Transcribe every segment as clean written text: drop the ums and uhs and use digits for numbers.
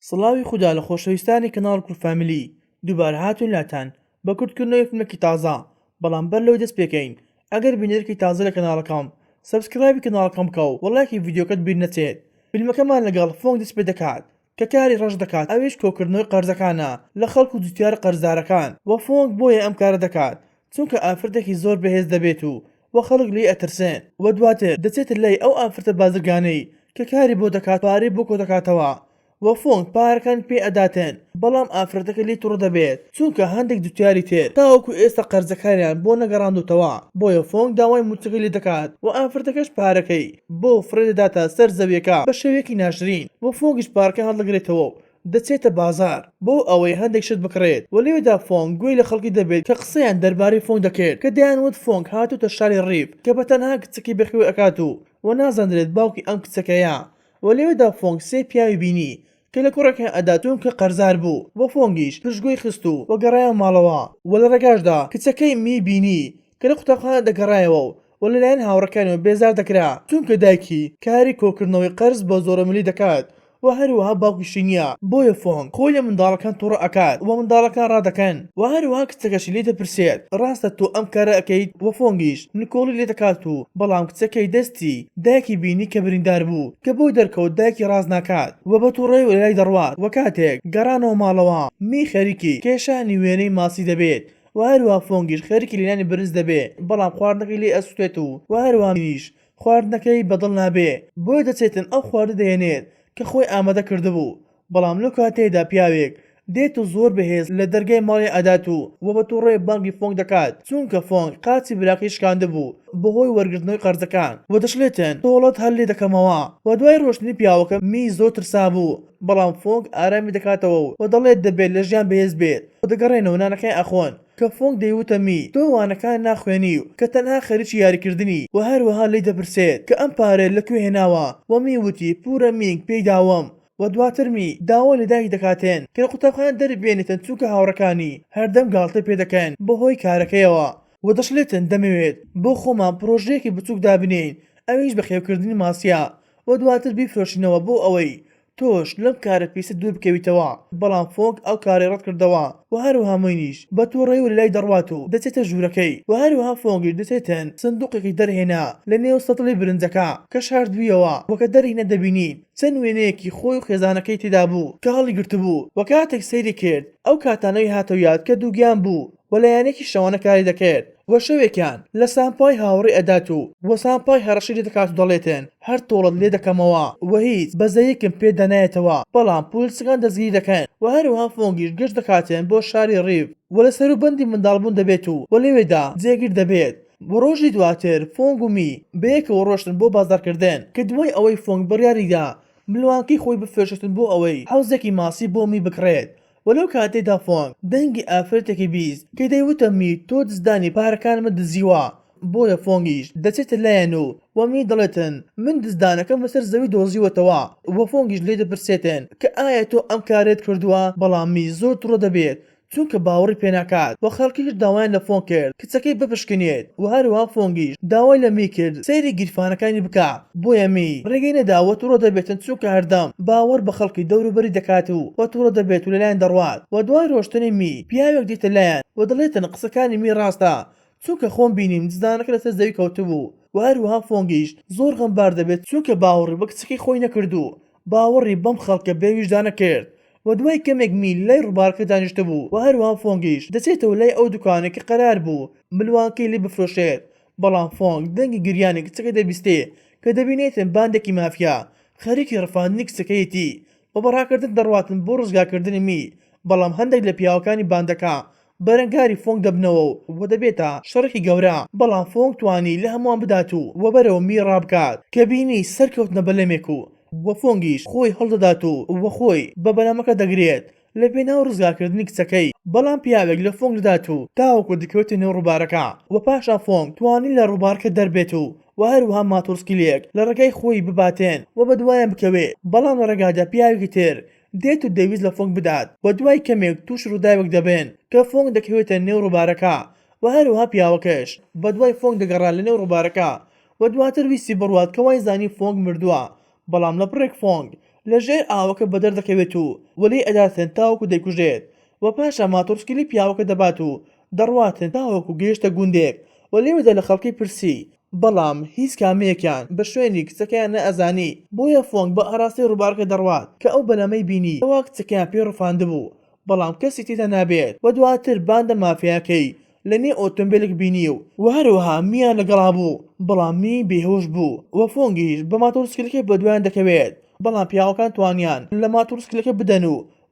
سڵاوی خوددا لە خۆشەویستانی کەناڵ کورفاملی دووبارە هاتوون لاتان بە کورتکردنەوەی فیلمێکی تازە بەڵام بەر لەوەی دەست پێکەین ئەگەر بینەرێکی تازە لە کەناڵەکەم سەبسکرایبی کەناڵەکەم بکە و وەڵایکی ڤیدیۆکەت بیر نەچێت. فیلمەکەمان لەگەڵ فۆنگ دەست پێ دەکات کە کاری ڕەش دەکات، ئەویش کۆکردنەوەی قەرزەکانە لە خەڵک و جوتیار قەرزدارەکان و فۆنگ بۆیە ئەم کارە دەکات چونکە ئافرەتێکی زۆر بەهێز دەبێت و خەڵک لێی ئەترسێن و دواتر دەچێتە لای ئەو ئافرەتە بازرگانەی کە کاری بۆ دەکات پارەی بۆ کۆ دەکاتەوە و فۆنگ پارەکان پێ ئەداتێن بەڵام ئافرەتەکە لی تووڕە دەبێت چونکە هەندێک جوتیاری تێر تاوەکو ئێستا قەرزەکانیان بۆ نەگەڕاندوتەوە. بۆیە فۆنگ داوای موچەکەی لێ دەکات و ئافرەتەکەش پارەکەی بۆ فرێ دەداتە سەر زەویەکە بە شێوەیەکی ناشرین و فۆنگیش پارەکە هەڵدەگرێتەوە دەچێتە بازار بۆ ئەوەی هەندێک شت بکڕێت و لێوێدا فۆنگ گوێی لە خەڵکی دەبێت کە قسەیان دەربارەی فۆنگ دەکرد کە دەیانوت فۆنگ هاتووتە شاری ڕیف کە بەتەنها کچەکەی بەخوێ ئەکات و نازانرێت باوکی ئەم کچەکەیە و لێوێدا فۆنگ سێ پیاوی بینی کە لە کوڕێکیان ئەداتون کە قەرزار بوو بۆ فۆنگیش پشتگوێی خست و گەڕایە ماڵەوە و لە ڕێگاشدا کچەکەی بینی کە لە قوتابخانە دەگەڕایەوە و لەلایەن هاوڕەکانەوە بێزار دەکرا چونکە دایکی کاری کۆکردنەوەی قەرز بۆ زۆرەمەلی دەکات و هەروەها باوکیشی نییە. بۆیە فۆنگ خۆی لە منداڵەکان تووڕە ئەکات و منداڵەکان ڕادەکەن و هەروەها کچەکەشی لێ دەپرسێت ڕاستە تۆ ئەم کارە ئەەکەیت و فۆنگیش نکۆڵی لێ دەکات و بەڵام کچەکەی دەستی دایکی بینی کە بریندار بوو کە بۆی دەرکەوت دایکی ڕاز ناکات و بە تووڕێی و لای دەڕوات و کاتێک گەڕانەوە ماڵەوە خەریکی کێشانی وێنەی ماسی دەبێت و هەروەها فۆنگیش خەریکی لێنانی برنج دەبێت بەڵام خواردنەکەی لێ ئەسوێت و هەروەها منیش خواردنەکەی بەدڵ نابێ بۆیە دەچێتن ئەو خواردە دەهێنێت کە خۆی ئامادە کردبوو. بەڵام لەو کاتێدا پیاوێک دێت و زۆر بەهێز لە دەرگای ماڵی ئەدات و بە تووڕێی بانگی فۆنگ دەکات چونکە فۆنگ قاچی براکەی شکاندە بوو بەهۆی وەرگرتنەوەی قەرزەکان و دەشڵێتن دەوڵەت هەر لێ دەکەمەوە و دوای ڕۆشتنی پیاوەکە زۆر ترسا بوو بەڵام فۆنگ ئارامی دەکاتەوە و دەڵێت دەبێت لە ژیان بەهێز بێت و دەگەڕێنەوە نانەکەی ئەخۆن کە فۆنگ دەیوتە تۆ وانەکان ناخوێنی و کە تەنها خەریکی یاریکردنی و هەروەها لی دەپرسێت کە ئەم پارێ لەکوێ هێناوە و وتی پورە پێی داوەم و دواتر داوا لە دایک دەکاتێن کە لە قوتابخانە دەربێنێتن چونکە هاوڕەکانی هەردەم گاڵتە پێ دەکەن بەهۆی کارەکەیەوە و دەشڵێتن دەمەوێت بۆ خۆمان پرۆژەیەکی بچووک دابنین ئەویش بە خێوکردنی ماسیە و دواتر بیفرۆشینەوە بۆ ئەوەی تۆش لەم کارە پیسە دوور بکەویتەوە. بەڵام فۆنگ ئەو کاری ڕەت کردەوە و هەروەها مینیش بە تووڕێی و لای دەڕوات و دەچێتە ژوورەکەی و هەروەها فۆنگیش دەچێتن سندوقێکی دەرهێنا لە نێو سەتڵی برنجەکە کە شاردوویەوە وەکە دەرهینە دەبینین چەند وێنەیەکی خۆی و خێزانەکەی تێدا بوو کە هەڵی گرتبوو و کاتێک سەیری کرد ئەو کاتانەوەی هاتەوە یاد کە دووگیان بوو و لەیانێکی شەوانە کاری دەکرد و شەوێکیان لە سامپای هاوڕێ ئەدات و سامپای هەڕەشی لێ دەکات و دەڵێتن هەر تۆڵت لێ دەکەمەوە و هیچ بەزەیەکم پێ دەنایەتەوە. بەڵام پۆلیسەکان دەستگیری دەکەن و هەروەها فۆنگیش گەشت دەکاتێن بۆ شاری ڕیف و لە سەروبەندی منداڵبوون دەبێت و لەوێدا جێگیر دەبێت. بۆ ڕۆژی دواتر فۆنگ و بەیەکەوە ڕۆشتن بۆ بازارکردن کە دوای ئەوەی فۆنگ بڕیاریدا ملوانکەی خۆی بفرێشتن بۆ ئەوەی حەوزێکی ماسی بۆ بکڕێت ولەو کاتێدا فۆنگ دەنگی ئافرەتێکی بیست کە دەیوتە تۆ دزدانی پارەکانمە دزیوە. بۆیە فۆنگیش دەچێتە لایەن و دەڵێتن من دزدانەکەم لەسەر زەوی دۆزیوەتەوە و فۆنگیش لێ دەپرسێتن کە ئایا تۆ ئەم کارێت کردووە بەڵام زۆر تووڕە دەبێت چونکە باوەڕی پێناکات و خەڵکیش داوایان لە فۆنگ کرد کچەکەی بپشکنێت و هەروەها فۆنگیش داوای لە کرد سەیری گیرفانەکانی بکە بۆیە ڕێگەی نەداوە تووڕە دەبێتن چونکە هەردەم باوەڕ بە خەڵکی دەوروبەری دەکات و تووڕە دەبێت و لەلایەن دەڕوات و دوای ڕۆشتنی پیاوێک دیتە لایەن و دەڵێتن قسەکانی ڕاستە چونکە خۆم بینیم دزدانەکە لەسەر زەوی کەوتبوو و هەروەها فۆنگیش زۆر غەمبار دەبێت چونکە باوەڕی بە کچەکەی خۆی نەکردو باوەڕی بەم خەڵکە بێویژدانە کرد و دوای کەمێک لای ڕووبارەکە دانیشتە بوو و هەروەها فۆنگیش دەچێتەوە لای ئەو دوکانێکی قەرار بوو ملوانکەی لێ بفرۆشێت. بەڵام فۆنگ دەنگی گریانی کچەکە دەبیستێ کە دەبینێتن باندێکی مافیا خەریکی ڕفاندنی کچەکەیەتی و بەڕاکردن دەڕواتن بۆ ڕزگارکردنی بەڵام هەندێک لە پیاوەکانی باندەکە بەرەنگاری فۆنگ دەبنەوە و دەبێتە شەڕێکی گەورە. بەڵام فۆنگ توانی لە هەمووان بدات و بەرەوە ڕابکات کە بینی سەرکەوتنە بەلەمێک و فۆنگیش خۆی هەڵدەدات و خۆی بە بەلەمەکە دەگرێت لە پێناو ڕزگارکردنی کچەکەی. بەڵام پیاوێک لە فۆنگ دەدات و تاوەکو دەکەوێتە نێو ڕووبارەکە و پاشا فۆنگ توانی لە ڕووبارکە دەربێت و هەروەها ماتۆرسکیلێک لە ڕێگای خۆی بباتێن و بەدوایان بکەوێت. بەڵام لە ڕێگادا پیاوێکی تر دێت و دەویست لە فۆنگ بدات و دوای کەمێک تووش ڕووداوێک دەبێن کە فۆنگ دەکەوێتە نێو ڕووبارەکە و هەروەها پیاوەکەش بەدوای فۆنگ دەگەڕا لە نێو ڕووبارەکە و دواتر ویستی بڕوات کە وای زانی فۆنگ مردووە. بەڵام لە بڕێک فۆنگ لەژێر ئاوەکە بەدەر دەکەوێت و وەلێ ئەداتن تاوەکو دەیکوژێت و پاشە ماتۆرسکیلی پیاوەکە دەبات و دەڕواتن تاوەکو گەیشتە گوندێک و لێوەدا لە خەڵکی پرسی بەڵام هیچ کامەیەکیان بە شوێنی کچەکەیان نەئەزانی بۆیە فۆنگ بە ئاراستی ڕووبارەکە دەڕوات کە ئەو بەلەمەی بینی ئەوە کچەکەیان پێ ڕفاندبوو بەڵام کەسی تێدا نابێت و دواتر باندا مافیاکەی لەنێ ئۆتۆمبیلێک بینی و هەروەها میان لەگەڵا بوو بەڵام می بێهۆش بوو و فۆنگیش بە ماتۆرسکلەکە بە دوایان دەکەوێت بەڵام پیاوەکان توانیان لە ماتۆرسکلەکە بدەن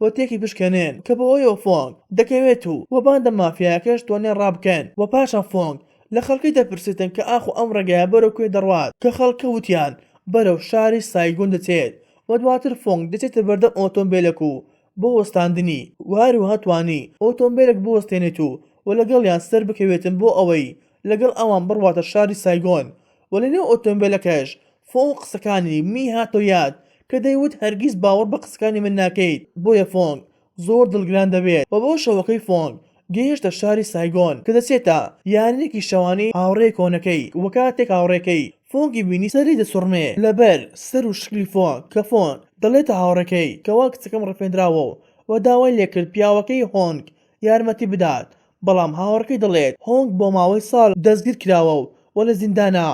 و تێکی بشکێنن کە بەوەیەوە فۆنگ دەکەوێت و باندا مافیاکەش توانیان ڕابکەن و پاشان فۆنگ لە خەڵکی دەپرسێتن کە ئاخو ئەم ڕێگایە بەرەو کوێ دەڕوات کە خەڵکە وتیان بەرەو شاری سایگۆن دەچێت و دواتر فۆنگ دەچێتە بەردەم ئۆتۆمبیلێک و بۆ وەستاندنی و هەروەها توانی ئۆتۆمبیلێک بوەستێنێت و لەگەڵیان سەر بکەوێتن بۆ ئەوەی لەگەڵ ئەوان بڕواتە شاری سایگۆن و لەنێو ئۆتۆمبیلەکەش فۆنگ قسەکانی می هاتۆ یاد کە دەیوت هەرگیز باوەڕ بە قسەکانی من ناکەیت بۆیە فۆنگ زۆر دڵگران دەبێت و بۆ شەوەکەی فۆنگ گەیشتە شاری سایگۆن کە دەچێتە یانێکی شەوانی هاوڕێی کۆنەکەی وە کاتێک هاوڕێکەی فۆنگی بینی سەری دەسوڕمێ لەبەر سەر و شکلی فۆنگ کە فۆنگ دەڵێتە هاوڕەکەی کەوا کچەکەم ڕفێنراوە و داوای لێکرد پیاوەکەی هۆنگ یارمەتی بدات بەڵام هاوڕەکەی دەڵێت هۆنگ بۆ ماوەی ساڵ دەستگیر کراوە و لە زیندانە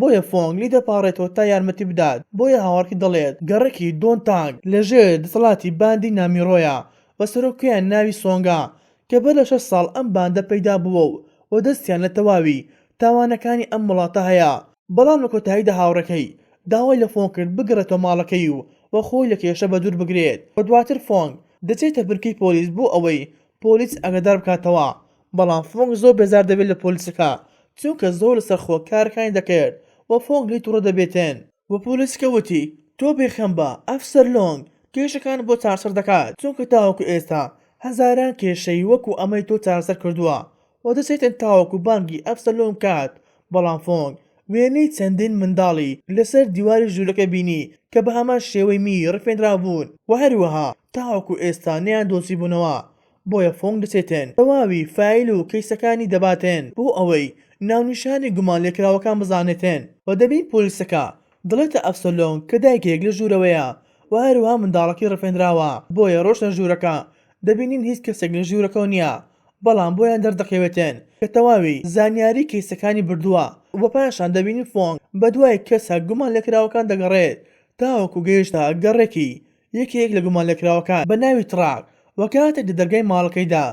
بۆیە فۆنگ لی دەپاڕێتەوە تا یارمەتی بدات بۆیە هاوڕەکەی دەڵێت گەڕێکی دۆن تانگ لەژێر دەسەڵاتی باندی نامیڕۆیە بە سەرۆکیان ناوی سۆنگا کە بە لە 6 ساڵ ئەم باندە پەیدا بووە و دەستیان لە تەواوی تاوانەکانی ئەم وڵاتە هەیە بەڵام لە کۆتاییدا هاوڕەکەی داوای لە فۆنگ کرد بگرێتەوە ماڵەکەی و خۆی لە کێشە بە دوور بگرێت و دواتر فۆنگ دەچێتە بنکەی پۆلیس بۆ ئەوەی پۆلیس ئاگادار بکاتەوە بەڵام فۆنگ زۆر بێزار دەبێت لە پۆلیسەکە چونکە زۆر لەسەر خۆ کارەکانی دەکرد و فۆنگ لی تووڕە دەبێتن و پۆلیسکە وتی تۆ بێخەم بە ئەفسەر لۆنگ کێشەکان بۆ چارەسەر دەکات چونکە تاوەکو ئێستا هەزاران کێشەی وەکو ئەمەی تۆ چارەسەر کردووە و دەچێتن تاوەکو بانگی ئەفسەر لۆنگ کات بەڵام فۆنگ وێنەی چەندین منداڵی لەسەر دیواری ژوورەکە بینی کە بە هەمان شێوەی می ڕفێنرابوون و هەروەها تاوەکو ئێستا نەیان دۆزی بوونەوە بۆیە فۆنگ دەچێتن تەواوی فایل و کەیسەکانی دەباتێن بۆ ئەوەی ناونیشانی گومان لێکراوەکان بزانێتن و دەبین پۆلیسەکە دڵێتە ئەفسەر لۆنگ کە دایکێک لە ژوورەوەیە و هەروەها منداڵەکەی ڕفێنراوە بۆیە ڕۆشتە ژوورەکە دەبینین هیچ کەسێک لە ژوورەکەەوە نییە بەڵام بۆیان دەردەکەوێتن کە تەواوی زانیاری کەیسەکانی بردووە و پاشان دەبینی فۆنگ بە دوای کەسە گومان لێکراوەکان دەگەڕێت تاوەکو گەیشتە گەڕێکی یەکێک لە گومان لێکراوەکان بە ناوی تڕاک و کاتێک لە دەرگای ماڵەکەیدا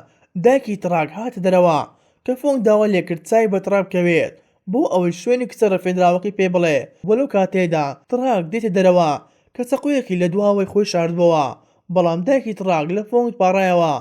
دایکی تڕاک هاتە دەرەوە کە فۆنگ داوا لێکرد چای بە تڕاک بکەوێت بۆ ئەوەی شوێنی کچە ڕفێنراوەکەی پێ بڵێ وەلو کاتێدا تڕاک دێتە دەرەوە کە چەقویەکی لە دواوەی خۆی شاردبەوە بەڵام دایکی تڕاک لە فۆنگ پاڕایەوە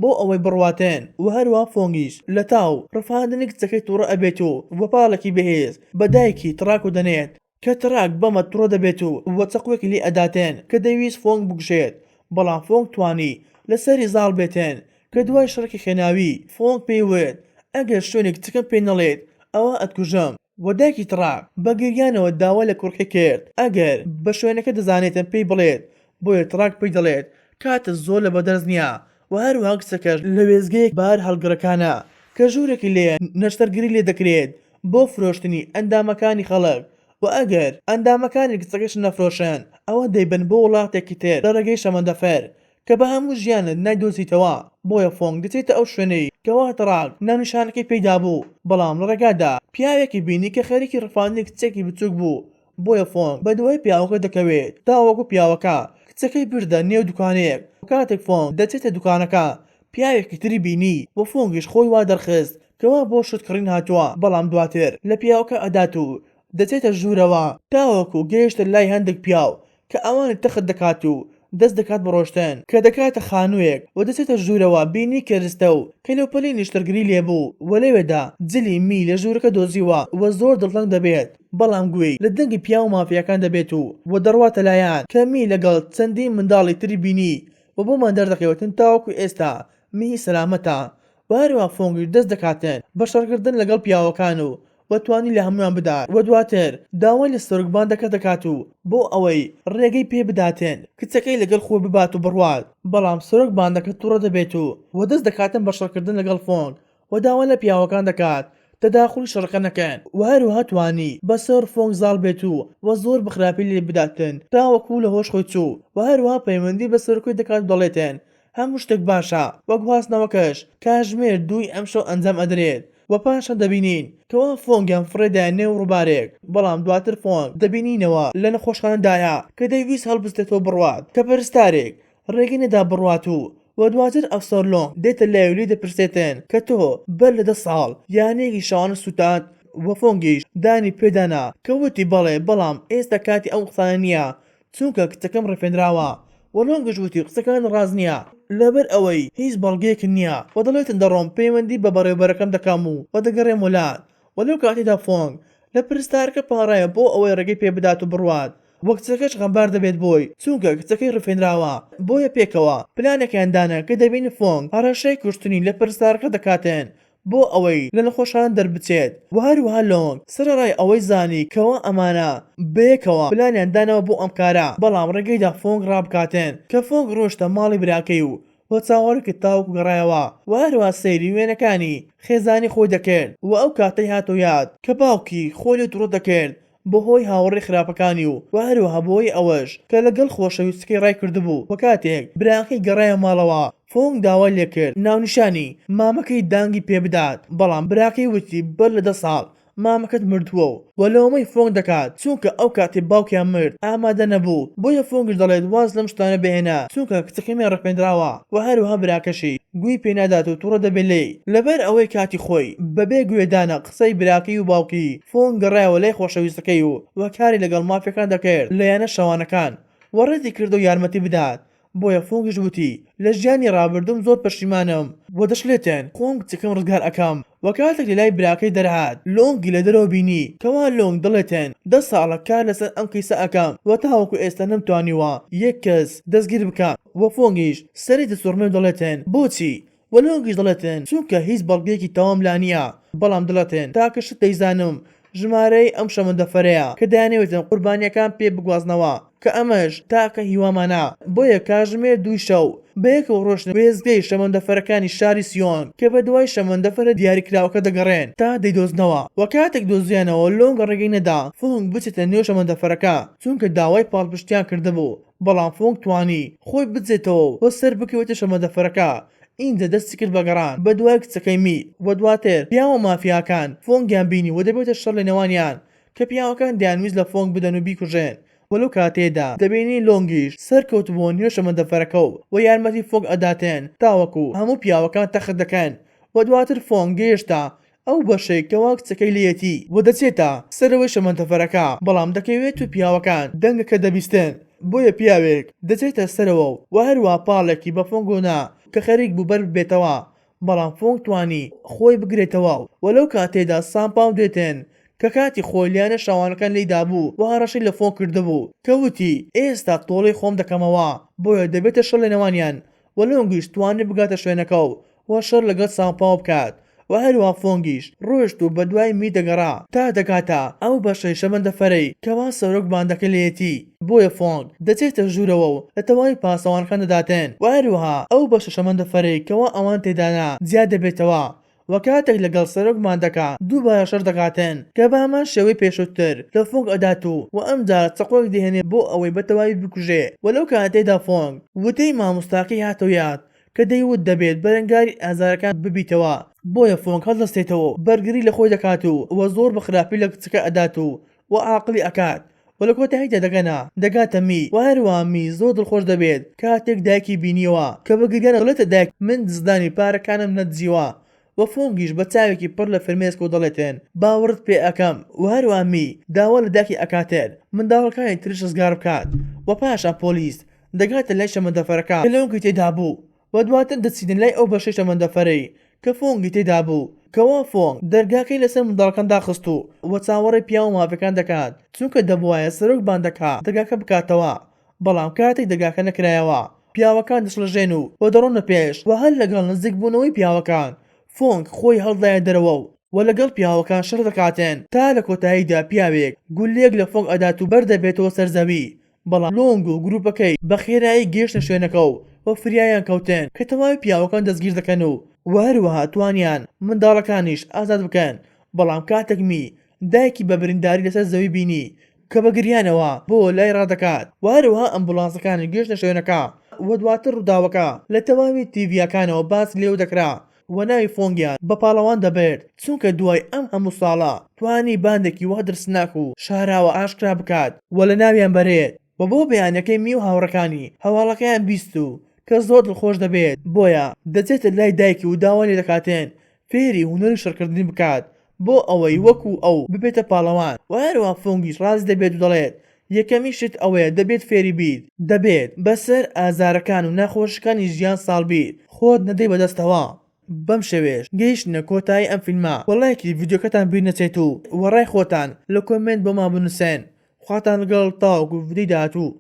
بۆ ئەوەی بڕواتێن و هەروە فۆنگیش لە تاو ڕفاندنی کچەکەی تووڕە ئەبێت و وەپاڵێکی بەهێز بە دایکی تڕاک و دەنێت کە تڕاک بەمە تووڕە دەبێت و وە چەقوێکی لێ ئەداتێن کە دەویست فۆنگ بگوشێت بەڵام فۆنگ توانی لەسەری زاڵ بێتێن کە دوای شەڕێکی خێناوی فۆنگ پێیوێت ئەگەر شوێنێک کچەکەم پێ نەڵێت ئەوە ئەتکوژەم و دایکی تڕاک بە گریانەوە داوا لە کوڕکە کرد ئەگەر بە شوێنەکە دەزانێتن پێی بڵێت بۆیە تڕاک پێی دەڵێت کاتە زۆر لە بەدەرز نییە و هەروەها کچەکەش لە وێزگەیەک بار هەڵگرەکانە کە ژوورێکی لێ نەشتەرگری لێ دەکرێت بۆ فرۆشتنی ئەندامەکانی خەڵک و ئەگەر ئەندامەکانی کچەکەش نەفرۆشن ئەوە دەیبن بۆ وڵاتێکی تر لە ڕێگەی شەمەندەفەر کە بە هەموو ژیانت نایدۆزیتەوە بۆیە فۆنگ دەچێتە ئەو شوێنەی کەوا تڕاک ناونیشانەکەی پەیدا بوو بەڵام لە ڕێگادا پیاوێکی بینی کە خەریکی ڕفاندنی کچێکی بچووک بوو بۆیە فۆنگ بە دوای پیاوەکە دەکەوێت تاوەکو پیاوەکە کچەکەی بردە نێو دوکانەیەک کاتێک فۆنگ دەچێتە دوکانەکە پیاوێکی تری بینی و فۆنگیش خۆی وا دەرخست کەوا بۆ شتکڕین هاتووە بەڵام دواتر لە پیاوەکە ئەدات و دەچێتە ژوورەوە تاوەکو گەیشتە لای هەندێک پیاو کە ئەوانی تەخت دەکات و دەست دەکات بڕۆشتن کە دەکاتە خانوویەک و دەچێتە ژوورەوە بینی کێرستە و کەلەوپەلی نیشتەرگری لێبوو و لەوێدا جلی می لە ژوورەکە دۆزیوە و زۆر دڵتەنگ دەبێت بەڵام گوێی لە دەنگی پیا و مافیەکان دەبێت و دەڕواتە لایەن کە می لەگەڵ چەندین منداڵی تری بینی و بۆمان دەردەکەوێتن تاوەکو ئێستا می سەلامەتە و هەروە فۆنگی دەست دەکاتن بە شەڕکردن لەگەڵ پیاوەکان و وەتوانی لە هەمویان بدات و دواتر داوای لە سەرۆکباندەکە دەکات و بۆ ئەوەی ڕێگەی پێ بداتێن کچەکەی لەگەڵ خۆ ببات و بڕوات بەڵام سەرۆکباندەکە تووڕە دەبێت و دەست دەکاتن بە شەڕکردن لەگەڵ فۆنگ و داوا لە پیاوەکان دەکات تداخلی شەڕەکە نەکەن و هەروەها توانی بەسەر فۆنگ زاڵ بێت و زۆر بەخراپی لێ بداتن تاوەکو لە هۆش خۆی چوو و هەروەها پەیوەندی بە سەرکۆی دەکات دەڵێتن هەموو شتێک باشە وەک گواستنەوەکەش کاتژمێر 2 ئەمشەو ئەنجام ئەدرێت و پاشان دەبینین کەوا فۆنگیان فڕێدا نێو ڕووبارێک بەڵام دواتر فۆنگ دەبینینەوە لە نەخۆشخانەدایە کە دەیویست هەڵبستێتەوە بڕوات کە پەرستارێک ڕێگەی نەدا بڕوات و دواتر ئەفسەر لۆنگ دێتە لایولی دەپرسێتن کە تۆ بەر لە 10 ساڵ یانەیەکی شەوانە سوتات وە فۆنگیش دانی پێدانا کە وتی بەڵێ بەڵام ئێستا کاتی ئەو قسانە نییە چونکە کچەکەم ڕێپێنراوە و لۆنگش وتی قسەکان ڕاز نییە لەبەر ئەوەی هیچ بەڵگەیەک نییە و دەڵێتن دەڕۆم پەیوەندی بە بەڕێوەبەرەکەم دەکەم و دەگەڕێم وڵات و لەو کاتێدا فۆنگ لە پرستارەکە پاڕایە بۆ ئەوەی ڕێگەی پێ بدات و بڕوات وەک کچەکەش غەمبار دەبێت بۆی چونکە کچەکەی ڕفێنراوە بۆیە پێکەوە پلانێکیاندانە کە دەبینی فۆنگ هەڕەشەی کوشتنی لە پرستارەکە دەکاتێن بۆ ئەوەی لە نەخۆشان دەربچێت و هەروەها لۆنگ سەرەڕای ئەوەی زانی کەوا ئەمانە بەیەکەوە پلانیان دانەوە بۆ ئەم کارە بەڵام ڕێگەیدا فۆنگ ڕابکاتێن کە فۆنگ ڕۆشتە ماڵی براکەی و چاوەڕێکی تاوەکو گەڕایەوە و هەروە سەیری وێنەکانی خێزانی خۆی دەکرد و ئەو کاتەی هاتۆ یاد کە باوکی خۆی لێ تووڕە دەکرد بەهۆی هاوڕێی خراپەکانی و هەروەها بۆی ئەوەش کە لەگەڵ خۆشەویستەکەی ڕای کردبوو و کاتێک براکەی گەڕایە ماڵەوە فۆنگ داوای لێ کرد ناونیشانی مامەکەی دانگی پێ بدات بەڵام براکەی وتی بەر لە 10 ساڵ مامەکەت مردووە و لەوەمەی فۆنگ دەکات چونکە ئەو کاتێ باوکیان مرد ئامادە نەبوو بۆیە فۆنگش دەڵێت واز لەم شتانە بهێنا چونکە کچەکەمی ڕەپێنراوە و هەروەها براکەشی گوێی پێنادات و تووڕە دەبێت لێ لەبەر ئەوەی کاتی خۆی بەبێ گوێدانە قسەی براکەی و باوکی فۆنگ گەڕایەوە لای خۆشەویستەکەی و کاری لەگەڵ مافیەکان دەکرد لە یانە شەوانەکان وەڕێتی کردو و یارمەتی بدات بۆیە فۆنگش وتی لە ژیانی ڕابردوم زۆر پەشیمانم و دەشلێتن خۆم کچەکەم ڕزگار ئەەکەم و کاتێک لەلای براکەی دەرهات لۆنگی لە دەرەوە بینی کەوا لۆنگ دەڵێتن 10 ساڵە کار لەسەر ئەم کیسە ئەەکەم و تاوەکو ئێستا نەمتوانیوە یەک کەس دەستگیر بکەم و فۆنگیش سەری دەسوڕمێ دەڵێتن بۆچی و لۆنگیش دەڵێتن چونکە هیچ بەڵگەیەکی تەواو لا نییە بەڵام دەڵێتن تاکەشت دەیزانم ژمارەی ئەم شەمەندەفەرەیە کە دەیانەوێتن قوربانیەکان پێ بگوازنەوە کە ئەمەش تاکە هیوامانە بۆیە کاتژمێر 2 شەو بەیەکەوە ڕۆشن وێزگەی شەمەندەفەرەکانی شاری سیۆن کە بە دوای شەمەندەفەرە دیاریکراوەکە دەگەڕێن تا دەیدۆزنەوە و کاتێک دۆزیانەوە لۆنگ ڕێگەی نەدا فۆنگ بچێتە نێو شەمەندەفەرەکە چونکە داوای پاڵپشتیان کردبوو بەڵام فۆنگ توانی خۆی بچێتەوە و سەر بکەوێتە شەمەندەفەرەکە اینجا دەستی کرد بە گەڕان بە دوای کچەکەی می و دواتر پیاوە مافیاکان فۆنگیان بینی و دەبێتە شەڕ لە نێوانیان کە پیاوەکان دەیانویست لە فۆنگ بدەن و بیکوژێن وەلو کاتێدا دەبینی لۆنگیش سەرکەوت بۆ نێو شەمەندەفەرەکە و یارمەتی فۆنگ ئەداتێن تاوەکو هەموو پیاوەکان تەخت دەکەن و دواتر فۆنگ گەیشتا ئەو بەشەی کەوا کچەکەی لەیەتی و دەچێتە سەرەوەی شەمەندەفەرەکە بەڵام دەکەوێت و پیاوەکان دەنگەکە دەبیستن بۆیە پیاوێک دەچێتە سەرەوە و هەروە پاڵێکی بە فۆنگۆنا کە خەریک بوو بەر بێتەوە بەڵام فۆنگ توانی خۆی بگرێتەوە وەلەو کاتێدا سامپاو دێتن کە کاتی خۆی لیانە شەوانەکان لێیدا بوو و هەڕەشەی لە فۆنگ کردبوو کە وتی ئێستا تۆڵەی خۆم دەکەمەوە بۆیە دەبێتە شەڕ لە نێوانیان و لۆنگیش توانێت بگاتە شوێنەکە و شەڕ لەگەڵ سامپاو بکات و هەروە فۆنگیش ڕۆشت و بە دوای می دەگەڕا تا دەگاتە ئەو بەشەی شەمەندەفەرەی کەوا سەرۆک باندەکە لێتی بۆیە فۆنگ دەچێتە ژوورەوە و لە تەواوی پاسەوانەکان دەداتێن و هەروەها ئەو بەشە شەمەندەفەرەی کەوا ئەوان تێدانا زیاد دەبێتەوە و کاتێک لەگەڵ سەرۆکمان دەکا دووبارە شەڕ دەکاتێن کە بامان شێوەی پێشووتر لە فۆنگ ئەدات و ئەمجار چەقۆک دێنێ بۆ ئەوەی بەتەواوی بکوژێ وەلەو کاتێدا فۆنگ وتەی مامۆستاکەی هاتۆ یاد کە دەیوت دەبێت بەرەنگاری ئازارەکان ببیتەوە بۆیە فۆنگ هەڵدەستێتەوە بەرگری لە خۆی دەکات و زۆر بە خراپی لە کچەکە ئەدات و عاقلی ئەکات و لە کۆتاییدا دەگاتە می و هەروە می زۆر دڵخۆش دەبێت کاتێک دایکی بینیەوە کە بە گریان دەڵێتە دایک من دزدانی پارەکانم نەدزیوە و فۆنگیش بە چاوێکی پڕ لە فرمێسک و دەڵێتێن باوەڕت پێ ئەەکەم و هەروە می داوا لە داکی ئەکاتێت منداڵەکانی تریش ڕزگار بکات و پاشان پۆلیس دەگاتە لای شەمەندەفەرەکە کە لەونکی تێدا بوو و دواتر دەچیدن لای ئەو بەشەی شەمەندەفەرەی کە فۆنگی تێدا بوو کەوا فۆنگ دەرگاکەی لەسەر منداڵەکان داخست و چاوەڕێی پیاوە مافەکان دەکات چونکە دەبوایە سەرۆک باندەکە دەرگاکە بکاتەوە بەڵام کاتێک دەرگاکە نەکرایەوە پیاوەکان دەشڵەژێن و دەڕۆنە پێش و هەر لەگەڵ نزیک بوونەوەی پیاوەکان فۆنگ خۆی هەڵدایە دەرەوە و لەگەڵ پیاوەکان شەڕ دەکاتێن تا لە کۆتاییدا پیاوێک گولێک لە فۆنگ ئەدات و بەردەبێتەوە سەرزەوی بەڵام لۆنگ و گروپەکەی بە خێرایی گەیشتە شوێنەکە و فریایان کەوتێن کە تەواوی پیاوەکان دەستگیر دەکەن و هەروەها توانیان منداڵەکانیش ئازاد بکەن بەڵام کاتێکمی دایکی بە برینداری لەسەر زەوی بینی کە بە گریانەوە بۆ لای ڕادەکات وهروەها ئەمبولانسەکانی گەشتە شوێنەکە وە دواتر ڕووداوەکە لە تەواوی تیڤیەکانەوە باس لێو دەکرا و ناوی فۆنگیان بە پاڵەوان دەبێت چونکە دوای ئەم هەموو ساڵە توانی باندێکی وا دەرسناک و شاراوە ئاشکرا بکات و لە ناویان بەرێت و بۆ بەیانەکەی می و هاوڕەکانی هەواڵەکەیان بیست و کە زۆر دڵخۆش دەبێت بۆیە دەچێتە لای دایکی و داوای لێ دەکاتێن فێری هونەری شەڕکردنی بکات بۆ ئەوەی وەکو ئەو ببێتە پاڵەوان و هەروە فۆنگیش ڕاز دەبێت و دەڵێت یەکەمی شت ئەوەیە دەبێت فێری بیت دەبێت بەسەر ئازارەکان و ناخۆشەکانی ژیان ساڵ بیت خۆت نەدەی بەدەستەوە بەم شێوێش گەیشتنە کۆتایی ئەم فیلمە وەڵایەکی ڤیدیۆکەتان بیر نەچێت و وەڕای خۆتان لە کۆمنت بۆمان بنووسێن خواتان لەگەڵ تاوەکو ڤیدیۆی داهاتوو